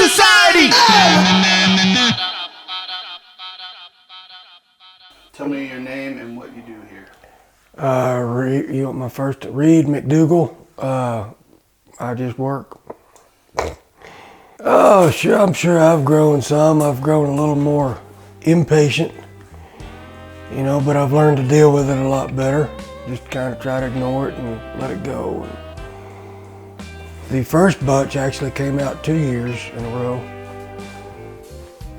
society. Tell me your name and what you do here. You want my first? Reed McDougal. I just work. Oh, sure. I'm sure I've grown some. I've grown a little more impatient, you know, but I've learned to deal with it a lot better. Just kind of try to ignore it and let it go. The first bunch actually came out 2 years in a row.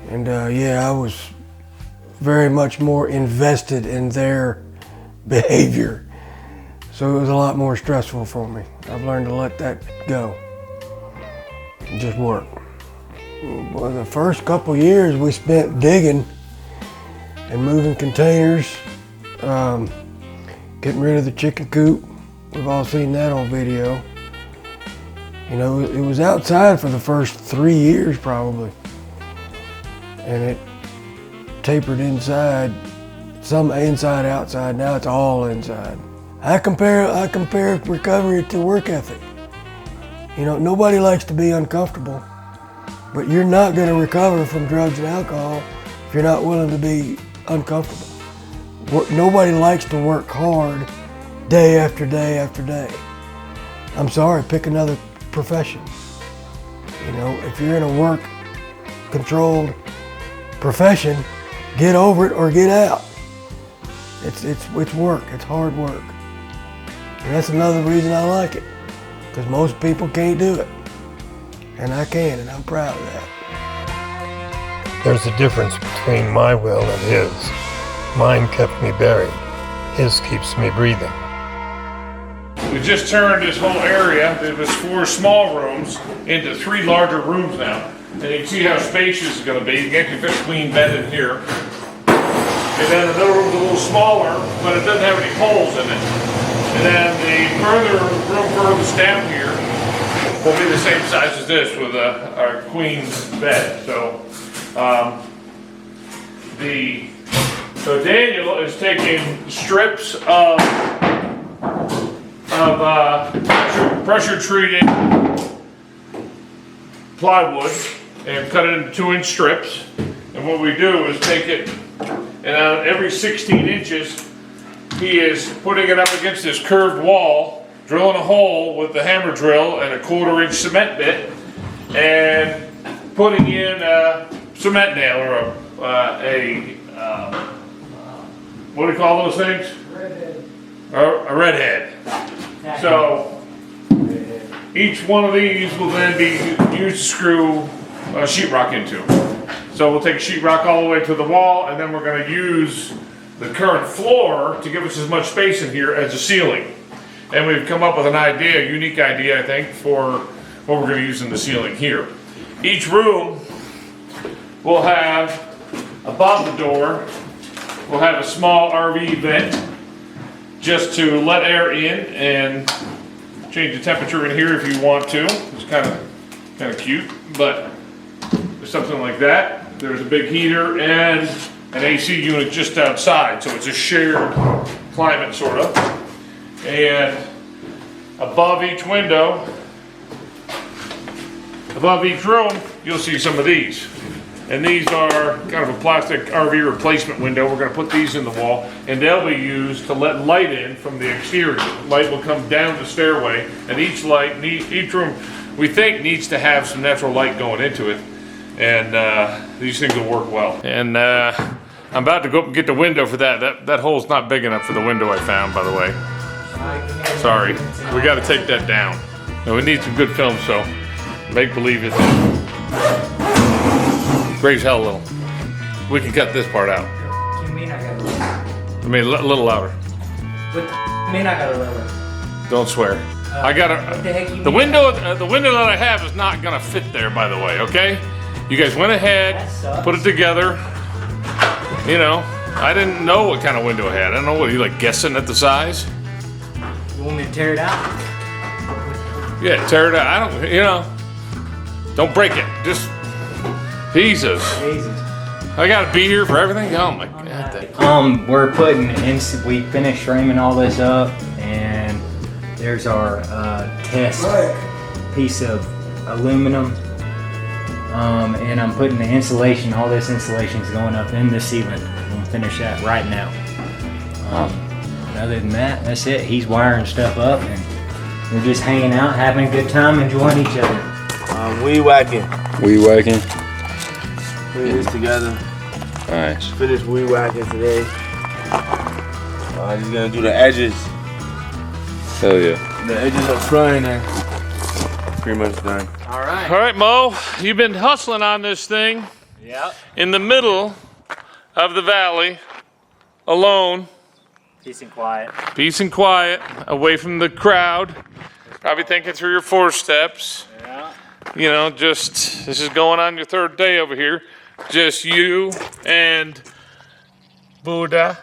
And yeah, I was very much more invested in their behavior. So it was a lot more stressful for me. I've learned to let that go and just work. Well, the first couple years we spent digging and moving containers, getting rid of the chicken coop. We've all seen that on video. You know, it was outside for the first 3 years probably. And it tapered inside, some inside, outside. Now it's all inside. I compare recovery to work ethic. You know, nobody likes to be uncomfortable, but you're not going to recover from drugs and alcohol if you're not willing to be uncomfortable. Nobody likes to work hard day after day after day. I'm sorry, pick another profession. You know, if you're in a work-controlled profession, get over it or get out. It's work, it's hard work. And that's another reason I like it, because most people can't do it. And I can, and I'm proud of that. There's a difference between my will and his. Mine kept me buried. His keeps me breathing. We just turned this whole area, there was 4 small rooms, into 3 larger rooms now. And you can see how spacious it's going to be. You can actually fit a queen bed in here. And then the middle room's a little smaller, but it doesn't have any holes in it. And then the room furthest down here will be the same size as this with our queen's bed. So, Daniel is taking strips of pressure treated plywood and cut it into 2-inch strips. And what we do is take it, and on every 16 inches, he is putting it up against this curved wall, drilling a hole with the hammer drill and a 1/4-inch cement bit, and putting in a cement nail or what do you call those things? Redhead. A redhead. So each one of these will then be used to screw sheetrock into. So we'll take sheetrock all the way to the wall, and then we're going to use the current floor to give us as much space in here as the ceiling. And we've come up with an idea, a unique idea, I think, for what we're going to use in the ceiling here. Each room will have, above the door, we'll have a small RV vent just to let air in and change the temperature in here if you want to. It's kind of cute, but there's something like that. There's a big heater and an AC unit just outside, so it's a shared climate sort of. And above each window, above each room, you'll see some of these. And these are kind of a plastic RV replacement window. We're going to put these in the wall, and they'll be used to let light in from the exterior. Light will come down the stairway, and each room we think needs to have some natural light going into it. And these things will work well. And I'm about to go up and get the window for that. That hole's not big enough for the window I found, by the way. Sorry, we got to take that down. And we need some good film, so make believe it. Graves hell a little. We can cut this part out. What do you mean I got a lower? I mean, a little louder. What the mean I got a lower? Don't swear. I got the window that I have is not gonna fit there, by the way. Okay, you guys went ahead, put it together. You know, I didn't know what kind of window I had. I don't know what you like guessing at the size. You want me to tear it out? Yeah, tear it out. I don't, you know, don't break it. Just Jesus. I gotta be here for everything. Oh my God. We're putting in. We finished framing all this up, and there's our test piece of aluminum and I'm putting the insulation, all this insulation is going up in the ceiling. I'm gonna finish that right now. Other than that, that's it. He's wiring stuff up and we're just hanging out, having a good time, enjoying each other. Weed whacking. Weed whacking. Put this together. Nice. Finished weed whacking today. Just gonna do the edges. Hell yeah. The edges up front and pretty much done. All right. All right, Mo, you've been hustling on this thing Yep. in the middle of the valley, alone, Peace and quiet. peace and quiet, away from the crowd, probably thinking through your 4 steps. Yeah. You know, just, this is going on your 3rd day over here. Just you and Buddha.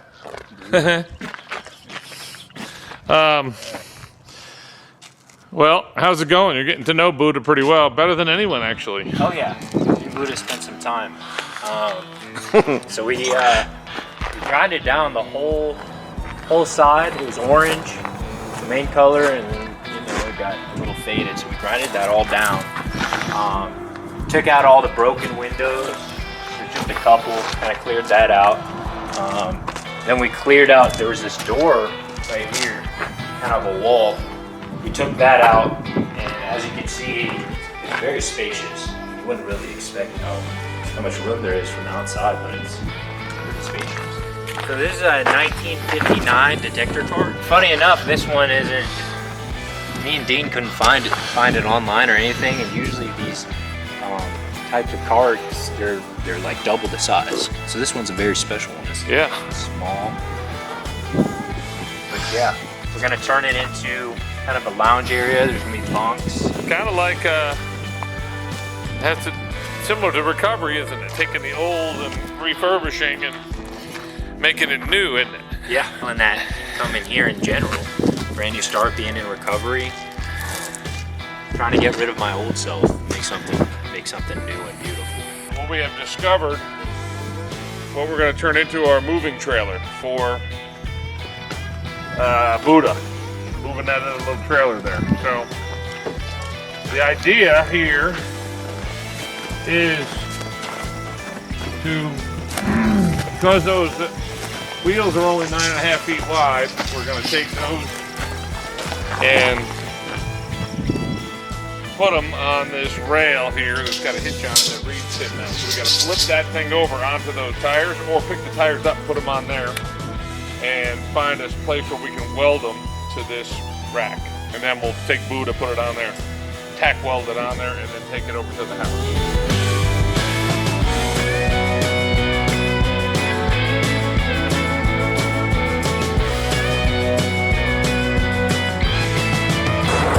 Well, how's it going? You're getting to know Buddha pretty well, better than anyone actually. Oh yeah, me and Buddha spent some time. So we grinded down the whole side. It was orange, the main color, and then it got a little faded. So we grinded that all down. Took out all the broken windows. There's just a couple. Kind of cleared that out. Then we cleared out. There was this door right here, kind of a wall. We took that out, and as you can see, it's very spacious. You wouldn't really expect how much room there is from the outside, but it's pretty spacious. So this is a 1959 detector car. Funny enough, this one isn't. Me and Dean couldn't find it online or anything, and usually these types of cars, they're like double the size. So this one's a very special one. It's small. But yeah, we're gonna turn it into kind of a lounge area. There's gonna be bunks. Kind of like, similar to recovery, isn't it? Taking the old and refurbishing and making it new, isn't it? Yeah, and that coming here in general. Brand new start, being in recovery. Trying to get rid of my old self, make something new and beautiful. What we have discovered, what we're going to turn into our moving trailer for Buddha. Moving that in a little trailer there. So the idea here is to, because those wheels are only 9.5 feet wide, we're going to take those and put them on this rail here that's got a hitch on it that Reed's sitting on. So we got to flip that thing over onto those tires, or pick the tires up and put them on there, and find a place where we can weld them to this rack. And then we'll take Buddha, put it on there, tack weld it on there, and then take it over to the house.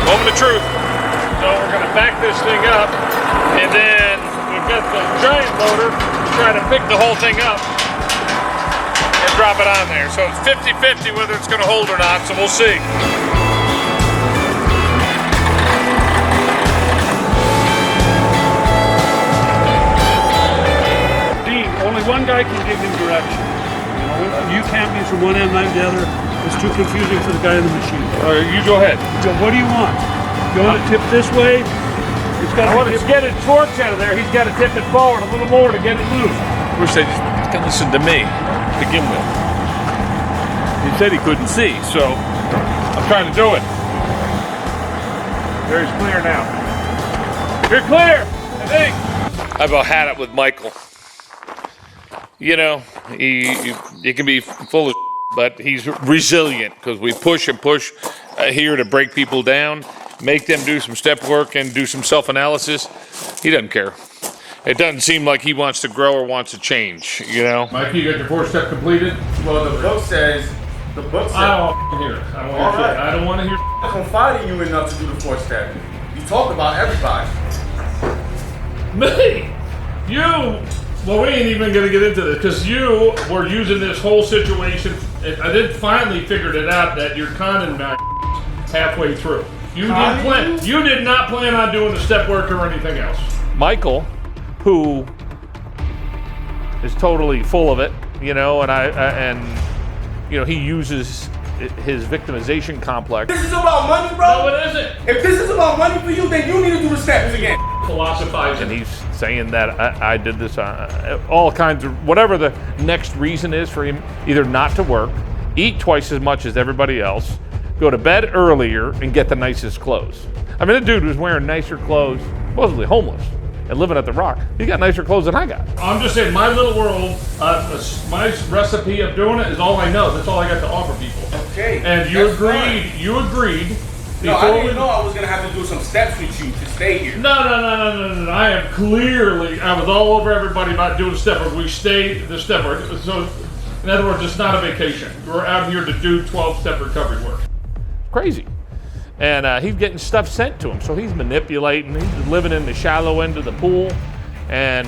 Moment of truth. So we're going to back this thing up, and then we've got the giant loader trying to pick the whole thing up and drop it on there. So it's 50-50 whether it's going to hold or not, so we'll see. Dean, only one guy can give him direction. You can't be from one end like the other. It's too confusing for the guy in the machine. All right, you go ahead. So what do you want? You want it tipped this way? It's got I want to get it torqued out of there. He's got to tip it forward a little more to get it loose. Wish they just can listen to me to begin with. He said he couldn't see, so I'm trying to do it. There's clear now. You're clear, I think. I about had it with Michael. You know, he can be full of, but he's resilient because we push and push here to break people down, make them do some step work and do some self-analysis. He doesn't care. It doesn't seem like he wants to grow or wants to change, you know? Mikey, you got your 4-step completed? Well, The book says. I don't want to hear it. I don't want to hear it. I confided in you enough to do the 4-step. You talk about everybody. Me? You? Well, we ain't even going to get into this because you were using this whole situation. I did finally figured it out that you're conning me halfway through. You did not plan on doing the step work or anything else. Michael, who is totally full of it, you know, and you know, he uses his victimization complex. This is about money, bro. No, it isn't. If this is about money for you, then you need to do the steps again. Philosophizing. He's saying that I did this, all kinds of, whatever the next reason is for him, either not to work, eat twice as much as everybody else, go to bed earlier, and get the nicest clothes. I mean, the dude was wearing nicer clothes, supposedly homeless, and living at the Rock. He got nicer clothes than I got. I'm just saying, my little world, my recipe of doing it is all I know. That's all I got to offer people. Okay. And you agreed. No, I didn't even know I was gonna have to do some steps with you to stay here. No. I am clearly, I was all over everybody about doing step work. We stayed the step work. So, in other words, it's not a vacation. We're out here to do 12-step recovery work. Crazy. And he's getting stuff sent to him. So he's manipulating. He's living in the shallow end of the pool. And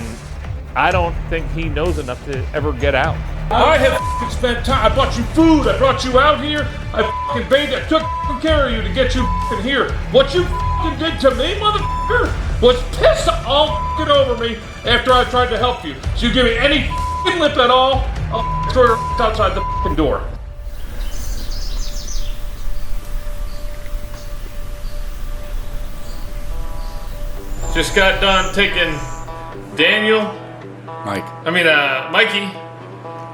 I don't think he knows enough to ever get out. I have spent time. I bought you food. I brought you out here. I bathed. I took care of you to get you here. What you did to me, motherfucker, was piss all over me after I tried to help you. So you give me any lip at all, I'll throw your outside the door. Just got done taking Mikey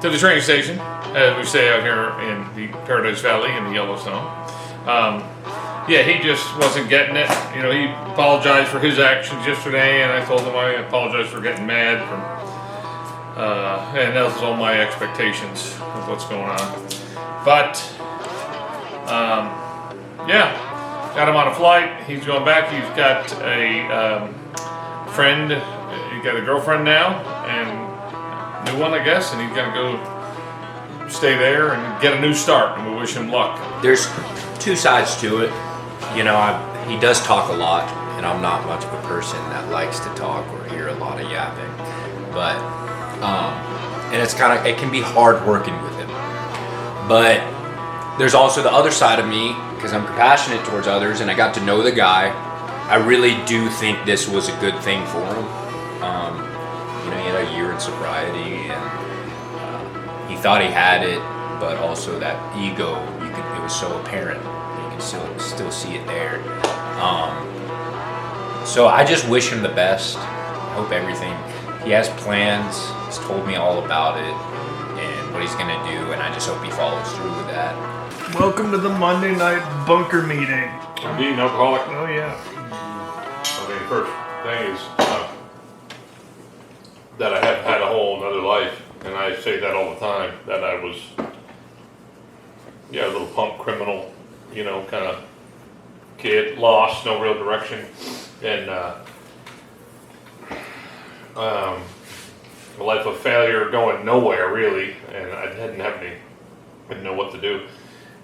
to the train station, as we say out here in the Paradise Valley in the Yellowstone. Yeah, he just wasn't getting it. You know, he apologized for his actions yesterday, and I told him I apologize for getting mad. And that was all my expectations of what's going on. But, yeah, got him on a flight. He's going back. He's got a friend. He's got a girlfriend now, and new one, I guess, and he's gonna go stay there and get a new start, and we wish him luck. There's two sides to it. You know, he does talk a lot, and I'm not much of a person that likes to talk or hear a lot of yapping. But, and it can be hard working with him. But there's also the other side of me, because I'm compassionate towards others, and I got to know the guy. I really do think this was a good thing for him. You know, he had a year in sobriety, and he thought he had it, but also that ego, it was so apparent. You can still see it there. So I just wish him the best. I hope everything. He has plans. He's told me all about it and what he's gonna do, and I just hope he follows through with that. Welcome to the Monday night bunker meeting. I'm being alcoholic. Oh yeah. I mean, first thing is that I have had a whole another life, and I say that all the time, that I was, a little punk criminal, you know, kind of kid, lost, no real direction, and a life of failure, going nowhere really, and I didn't know what to do.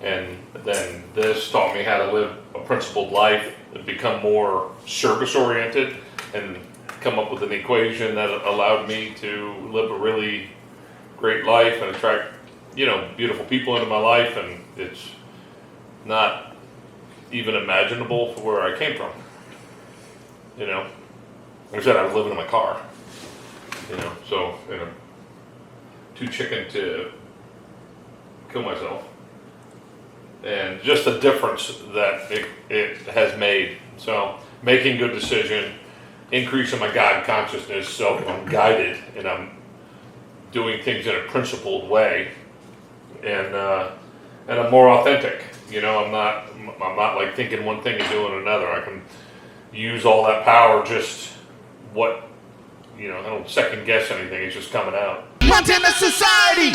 And then this taught me how to live a principled life, and become more service oriented, and come up with an equation that allowed me to live a really great life and attract, beautiful people into my life. And it's not even imaginable for where I came from. Like I said, I was living in my car, so, too chicken to kill myself. And just the difference that it has made. So, making good decision, increasing my God consciousness, so I'm guided and I'm doing things in a principled way, and I'm more authentic. I'm not like thinking one thing and doing another. I can use all that power, just I don't second guess anything. It's just coming out. Montana society.